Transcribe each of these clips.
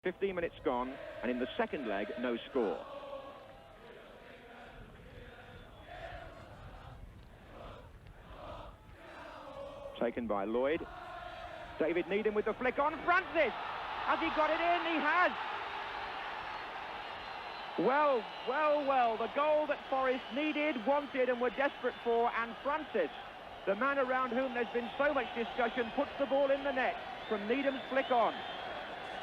15 minutes gone, and in the second leg, no score. Taken by Lloyd. David Needham with the flick on. Francis! Has he got it in? He has! Well, well, well, the goal that Forest needed, wanted and were desperate for, and Francis, the man around whom there's been so much discussion, puts the ball in the net from Needham's flick on.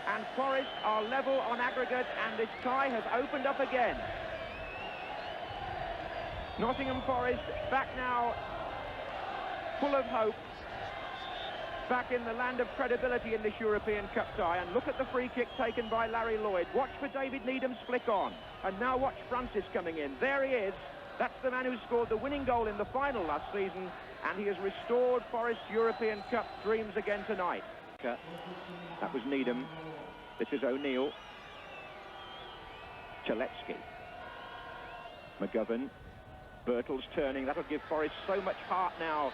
And Forest are level on aggregate, and this tie has opened up again. Nottingham Forest back now, full of hope, back in the land of credibility in this European Cup tie. And look at the free kick taken by Larry Lloyd. Watch for David Needham's flick on. And now watch Francis coming in. There he is. That's the man who scored the winning goal in the final last season, and he has restored Forest's European Cup dreams again tonight. That was Needham. This is O'Neill. Chaletsky. McGovern. Birtles turning. That'll give Forest so much heart now.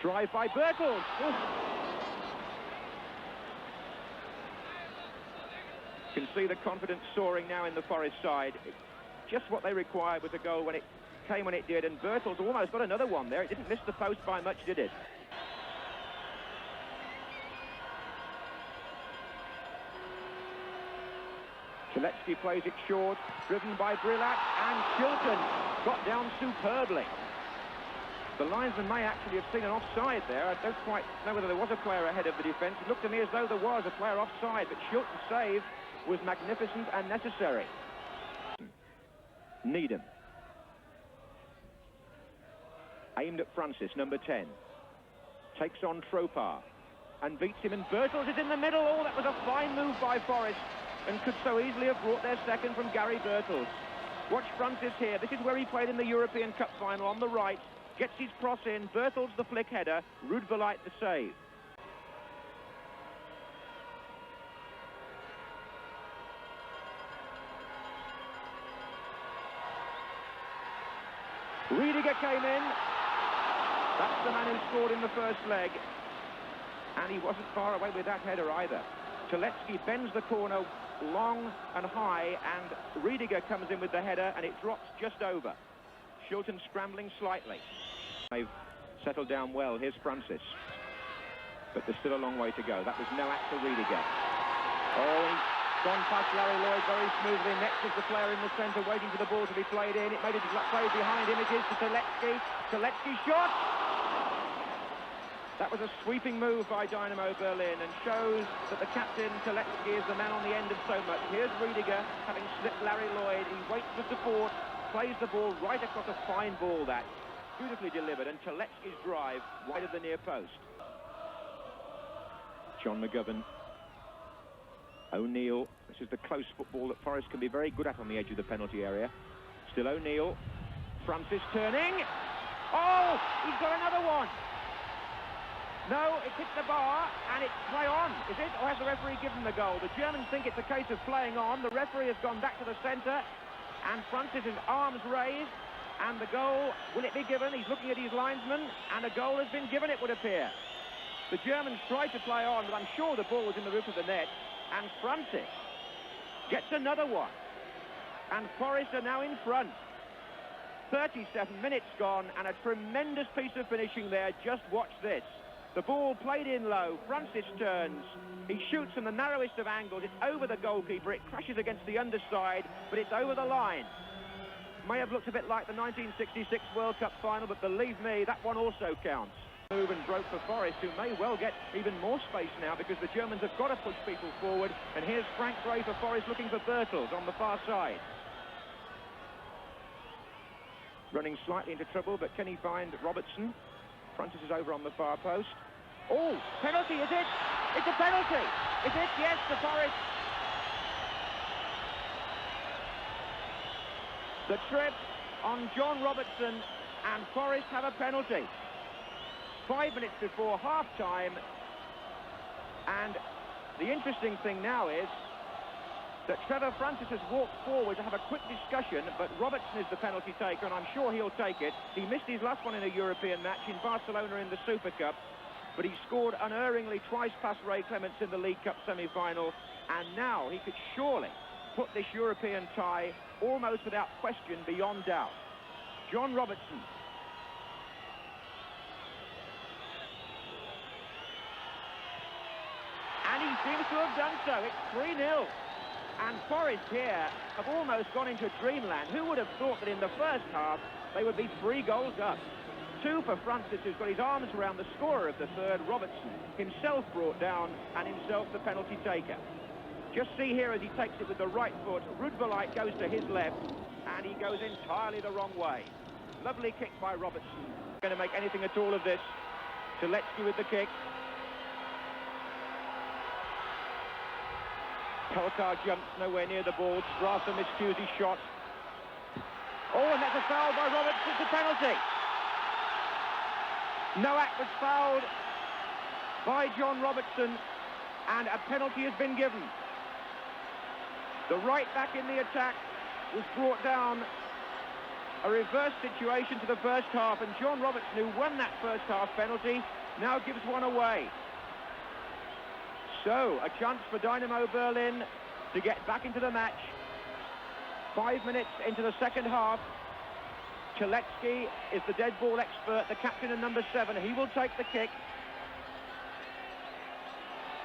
Drive by Birtles. Oof. You can see the confidence soaring now in the Forest side. Just what they required with the goal when it came when it did, and Birtles almost got another one there. It didn't miss the post by much, did it? Chaletsky plays it short, driven by Brillat, and Shilton got down superbly. The linesman may actually have seen an offside there. I don't quite know whether there was a player ahead of the defence. It looked to me as though there was a player offside, but Shilton's save was magnificent and necessary. Needham. Aimed at Francis, number 10. Takes on Tropar and beats him, and Birtles is in the middle. Oh, that was a fine move by Forest, and could so easily have brought their second from Gary Birtles. Watch Francis here. This is where he played in the European Cup final, on the right. Gets his cross in, Birtles the flick header, Rudverlight the save. Riediger came in. That's the man who scored in the first leg. And he wasn't far away with that header either. Chaletsky bends the corner long and high, and Riediger comes in with the header, and it drops just over. Shilton scrambling slightly. They've settled down well. Here's Francis. But there's still a long way to go. That was no Axel Riediger. Oh, he's gone past Larry Lloyd very smoothly. Next is the player in the centre waiting for the ball to be played in. It made it played behind him. It is to Chaletsky. Chaletsky shot! That was a sweeping move by Dynamo Berlin, and shows that the captain, Chaletsky, is the man on the end of so much. Here's Riediger, having slipped Larry Lloyd. He waits for support, plays the ball right across a fine ball, that. Beautifully delivered, and Chaletsky's drive wide of the near post. John McGovern. O'Neill. This is the close football that Forest can be very good at on the edge of the penalty area. Still O'Neill. Francis turning. Oh, he's got another one. No, it hit the bar, and it's play on, is it? Or has the referee given the goal? The Germans think it's a case of playing on. The referee has gone back to the centre, and Francis' arms raised, and the goal, will it be given? He's looking at his linesman, and a goal has been given, it would appear. The Germans tried to play on, but I'm sure the ball was in the roof of the net, and Francis gets another one. And Forest are now in front. 37 minutes gone, and a tremendous piece of finishing there. Just watch this. The ball played in low, Francis turns, he shoots from the narrowest of angles, it's over the goalkeeper, it crashes against the underside, but it's over the line. May have looked a bit like the 1966 World Cup final, but believe me, that one also counts. Move and broke for Forest, who may well get even more space now, because the Germans have got to push people forward, and here's Frank Gray for Forest looking for Birtles on the far side. Running slightly into trouble, but can he find Robertson? Francis is over on the far post. Oh, penalty, is it? It's a penalty. Is it? Yes, the Forest. The trip on John Robertson, and Forest have a penalty. 5 minutes before half-time. And the interesting thing now is that Trevor Francis has walked forward to have a quick discussion, but Robertson is the penalty taker, and I'm sure he'll take it. He missed his last one in a European match in Barcelona in the Super Cup. but he scored unerringly twice past Ray Clements in the League Cup semi-final, and now he could surely put this European tie almost without question beyond doubt. John Robertson. And he seems to have done so. It's 3-0. And Forest here have almost gone into dreamland. Who would have thought that in the first half they would be 3 goals up? 2 for Francis, who's got his arms around the scorer of the third, Robertson, himself brought down and himself the penalty taker. Just see here as he takes it with the right foot, Rudvalite goes to his left and he goes entirely the wrong way. Lovely kick by Robertson. Going to make anything at all of this. Tuletsky with the kick. Pelkar jumps nowhere near the ball. Strasser miscues his shot. Oh, and that's a foul by Robertson. It's a penalty. Nowak was fouled by John Robertson, and a penalty has been given. The right back in the attack was brought down. A reverse situation to the first half, and John Robertson, who won that first half penalty, now gives one away. So, a chance for Dynamo Berlin to get back into the match. 5 minutes into the second half. Tuletsky is the dead ball expert, the captain of number 7. He will take the kick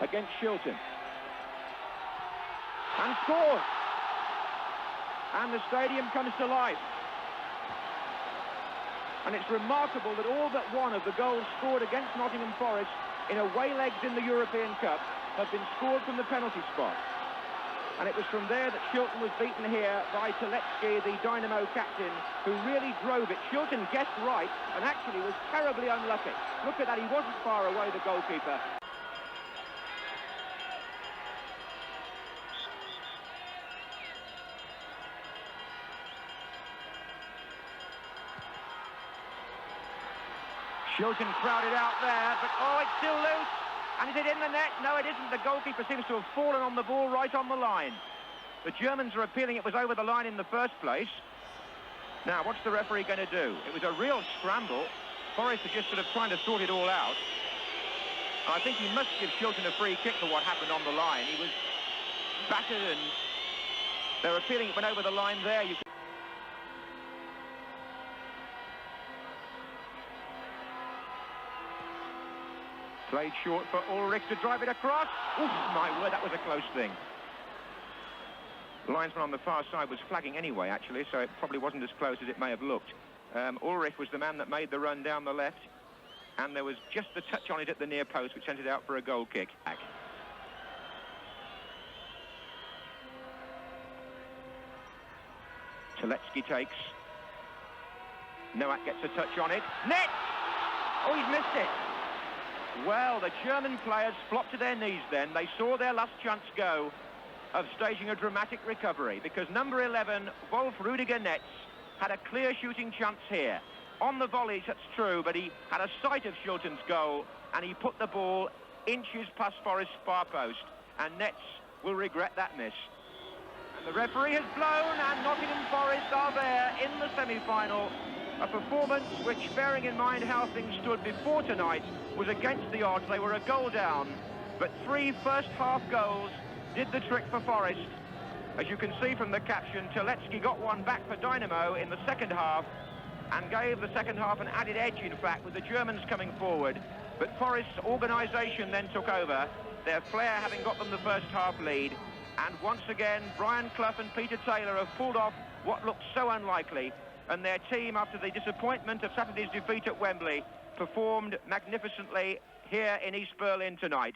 against Shilton. And scores! And the stadium comes to life. And it's remarkable that all but one of the goals scored against Nottingham Forest in away legs in the European Cup have been scored from the penalty spot. And it was from there that Shilton was beaten here by Tuletsky, the Dynamo captain, who really drove it. Shilton guessed right and actually was terribly unlucky. Look at that, he wasn't far away, the goalkeeper. Shilton crowded out there, but oh, it's still loose. And is it in the net? No, it isn't. The goalkeeper seems to have fallen on the ball right on the line. The Germans are appealing it was over the line in the first place. Now, what's the referee going to do? It was a real scramble. Forrest are just sort of trying to sort it all out. I think he must give Shilton a free kick for what happened on the line. He was battered and they're appealing it went over the line there. Played short for Ulrich to drive it across. Oof, my word, that was a close thing. The linesman on the far side was flagging anyway, actually, so it probably wasn't as close as it may have looked. Ulrich was the man that made the run down the left, and there was just a touch on it at the near post, which sent it out for a goal kick. Tuletsky takes. Nowak gets a touch on it. Net! Oh, he's missed it. Well, the German players flopped to their knees then. They saw their last chance go of staging a dramatic recovery because number 11, Wolf Rudiger Netz, had a clear shooting chance here. On the volleys, that's true, but he had a sight of Shilton's goal and he put the ball inches past Forest's far post, and Netz will regret that miss. And the referee has blown and Nottingham Forest are there in the semi-final. A performance which, bearing in mind how things stood before tonight, was against the odds. They were a goal down, but 3 first-half goals did the trick for Forest. As you can see from the caption, Tuletsky got one back for Dynamo in the second half and gave the second half an added edge, in fact, with the Germans coming forward. But Forest's organisation then took over, their flair having got them the first-half lead. And once again, Brian Clough and Peter Taylor have pulled off what looked so unlikely. And their team, after the disappointment of Saturday's defeat at Wembley, performed magnificently here in East Berlin tonight.